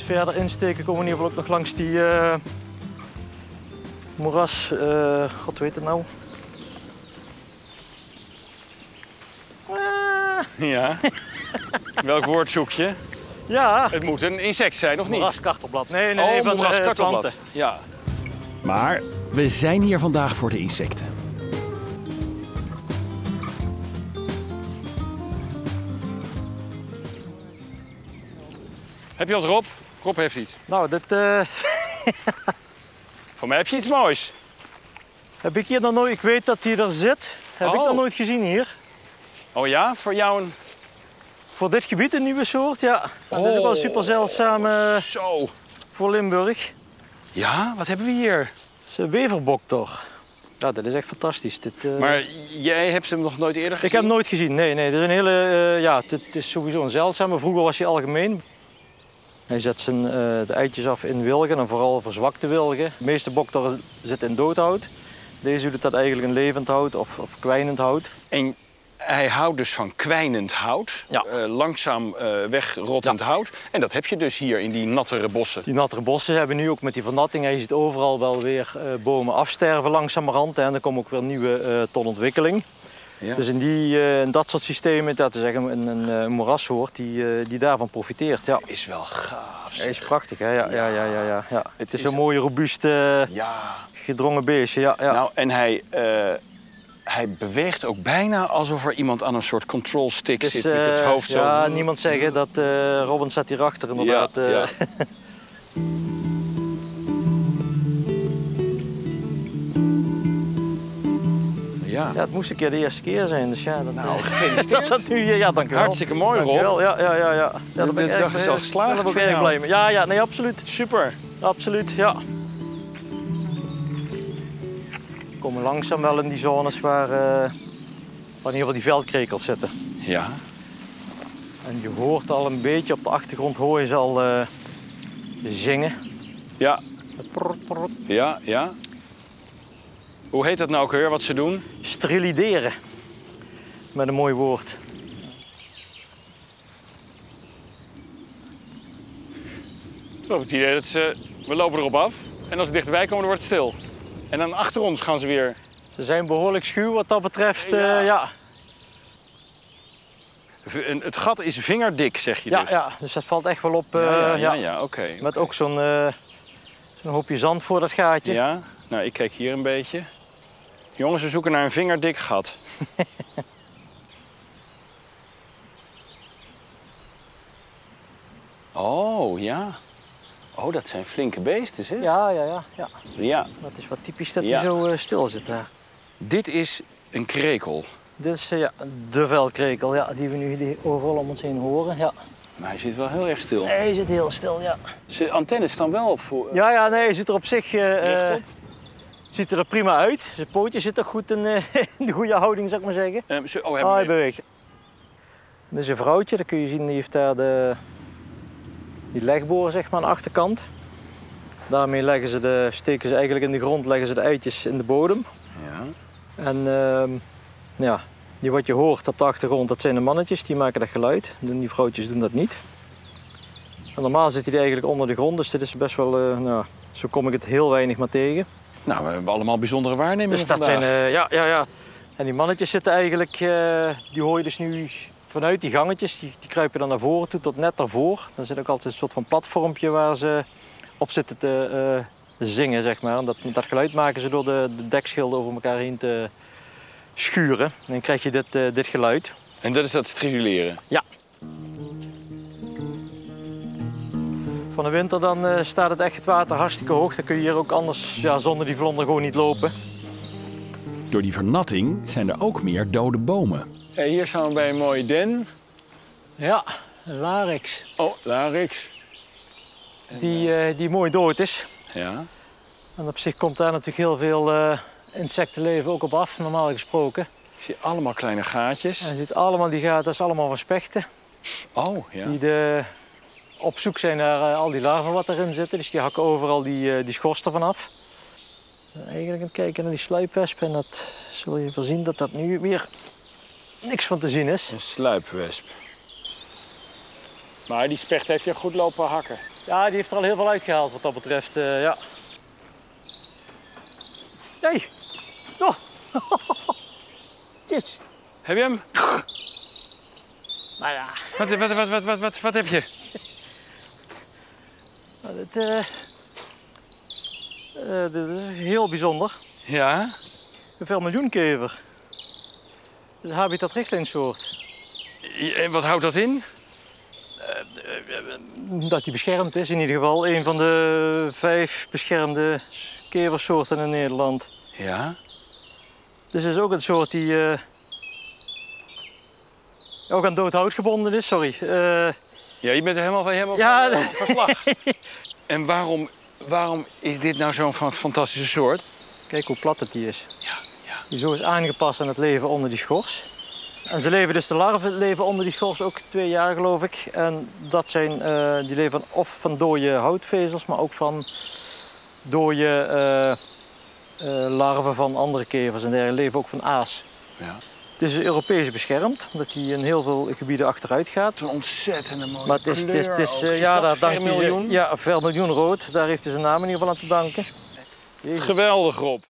verder insteken komen we in ieder geval ook nog langs die moeras. God weet het nou. Ja. Welk woord zoek je? Ja. Het moet een insect zijn, of niet? Moeraskartelblad. Nee, van moeraskartelblad. Ja. Maar we zijn hier vandaag voor de insecten. Heb je wat, Rob? Rob heeft iets. Nou, dit Voor mij heb je iets moois. heb ik hier nog nooit. Ik weet dat hij er zit. Heb ik nog nooit gezien hier. Oh ja, voor jou een... Voor dit gebied een nieuwe soort, ja. Dat is ook wel super zeldzaam Zo. voor Limburg. Ja, wat hebben we hier? Dat is een weverboktor. Ja, dat is echt fantastisch. Maar jij hebt hem nog nooit eerder gezien? Ik heb hem nooit gezien, nee. Er is een hele, het is sowieso een zeldzame. Vroeger was hij algemeen. Hij zet de eitjes af in wilgen en vooral verzwakte wilgen. De meeste boktoren zitten in doodhout. Deze doet dat eigenlijk in levend hout of kwijnend hout. En hij houdt dus van kwijnend hout, Ja. Langzaam wegrottend hout. En dat heb je dus hier in die nattere bossen. Die nattere bossen hebben nu ook met die vernatting. Je ziet overal wel weer bomen afsterven langzamerhand. En er komen ook weer nieuwe tot ontwikkeling. Ja. Dus in dat soort systemen, dat is echt een moerassoort die daarvan profiteert. Ja. Is wel gaaf. Hij is prachtig, hè? Ja. Het is is een mooie, robuuste, Ja. gedrongen beestje. Ja. Nou, en hij beweegt ook bijna alsof er iemand aan een soort control stick Dus, zit met het hoofd zo. Ja, niemand zeggen dat Robin staat hierachter inderdaad. Ja. Ja. Ja, het moest een keer de eerste keer zijn, dus ja. Nou, gefeliciteerd. dat nu, ja, dank u wel. Hartstikke mooi, Rob. Dankjewel. Ja. Ja, daar ben ik De dag is al geslaagd Daar ben ik voor erg jou. blij mee. Ja, nee, absoluut. Super. Absoluut, ja. We komen langzaam wel in die zones waar in ieder geval die veldkrekels zitten. Ja. En je hoort al een beetje, op de achtergrond hoor je ze al zingen. Ja. Prrrt, prrrt. Ja. Hoe heet dat nou ook weer, wat ze doen? Strilideren. Met een mooi woord. Ik heb het idee dat we lopen erop af. En als we dichterbij komen, dan wordt het stil. En dan achter ons gaan ze weer. Ze zijn behoorlijk schuw wat dat betreft, Ja. ja. Het gat is vingerdik, zeg je dus. Ja, dus dat valt echt wel op. Ja, oké. Met ook zo'n hoopje zand voor dat gaatje. Ja, nou, ik kijk hier een beetje. Jongens, we zoeken naar een vingerdik gat. Oh, ja. Oh, dat zijn flinke beesten, zeg. Ja. Ja. Dat is wat typisch dat Ja. hij zo stil zit daar. Dit is een krekel. Dit is de veldkrekel, ja, die we nu overal om ons heen horen. Ja. Maar hij zit wel heel erg stil. Hij zit heel stil, ja. Zijn antennes staan wel op voor... Ja, nee, hij ziet er op zich Rechtop? ziet er prima uit. Zijn pootjes zitten goed in de goede houding, zou ik maar zeggen. Hij beweegt. Dit is een vrouwtje, dat kun je zien, die heeft daar die legboor zeg maar, aan de achterkant. Daarmee steken ze eigenlijk in de grond, leggen ze de eitjes in de bodem. Ja. En die wat je hoort op de achtergrond, dat zijn de mannetjes, die maken dat geluid. Die vrouwtjes doen dat niet. En normaal zit hij eigenlijk onder de grond, dus dit is best wel, zo kom ik het heel weinig maar tegen. Nou, we hebben allemaal bijzondere waarnemingen Dus dat vandaag. zijn, ja. En die mannetjes zitten eigenlijk, die hoor je dus nu vanuit die gangetjes, die kruipen dan naar voren toe, tot net daarvoor. Dan zit ook altijd een soort van platformpje waar ze op zitten te zingen, zeg maar. En dat geluid maken ze door de dekschilden over elkaar heen te schuren. En dan krijg je dit geluid. En dat is dat striduleren? Ja. Van de winter dan staat het water hartstikke hoog. Dan kun je hier ook anders zonder die vlonder gewoon niet lopen. Door die vernatting zijn er ook meer dode bomen. Hey, hier staan we bij een mooie den. Ja, een larix. Oh, larix. Die mooi dood is. Ja. En op zich komt daar natuurlijk heel veel insectenleven ook op af, normaal gesproken. Ik zie allemaal kleine gaatjes. En je ziet allemaal die gaten, dat is allemaal van spechten. Oh, ja. Die op zoek zijn naar al die larven wat erin zitten. Dus die hakken overal die schors ervan af. Eigenlijk aan het kijken naar die sluipwesp. En dat zul je wel zien dat dat nu weer niks van te zien is. Een sluipwesp. Maar die specht heeft hier goed lopen hakken. Ja, die heeft er al heel veel uitgehaald wat dat betreft, ja. Hey! Oh! Yes. Heb je hem? Nou ja, Wat heb je? dit is heel bijzonder. Ja? Een vermiljoenkever. Een habitatrichtlijnsoort. En wat houdt dat in? Dat die beschermd is, in ieder geval. Een van de 5 beschermde keversoorten in Nederland. Ja? Dus het is ook een soort die ook aan dood hout gebonden is, sorry. Ja, je bent er helemaal Ja, van slag. En waarom is dit nou zo'n fantastische soort? Kijk hoe plat het die is. Ja. Die zo is aangepast aan het leven onder die schors. En ze leven dus, de larven leven onder die schors ook 2 jaar, geloof ik. En dat zijn, die leven of van dode houtvezels, maar ook van dode larven van andere kevers. En die leven ook van aas. Ja. Het is Europees beschermd, omdat hij in heel veel gebieden achteruit gaat. Een ontzettende mooie Maar het is, kleur ja, ook. daar Is dat vermiljoen? Ja, vermiljoenrood. Daar heeft hij zijn naam in ieder geval aan te danken. Jezus. Geweldig, Rob.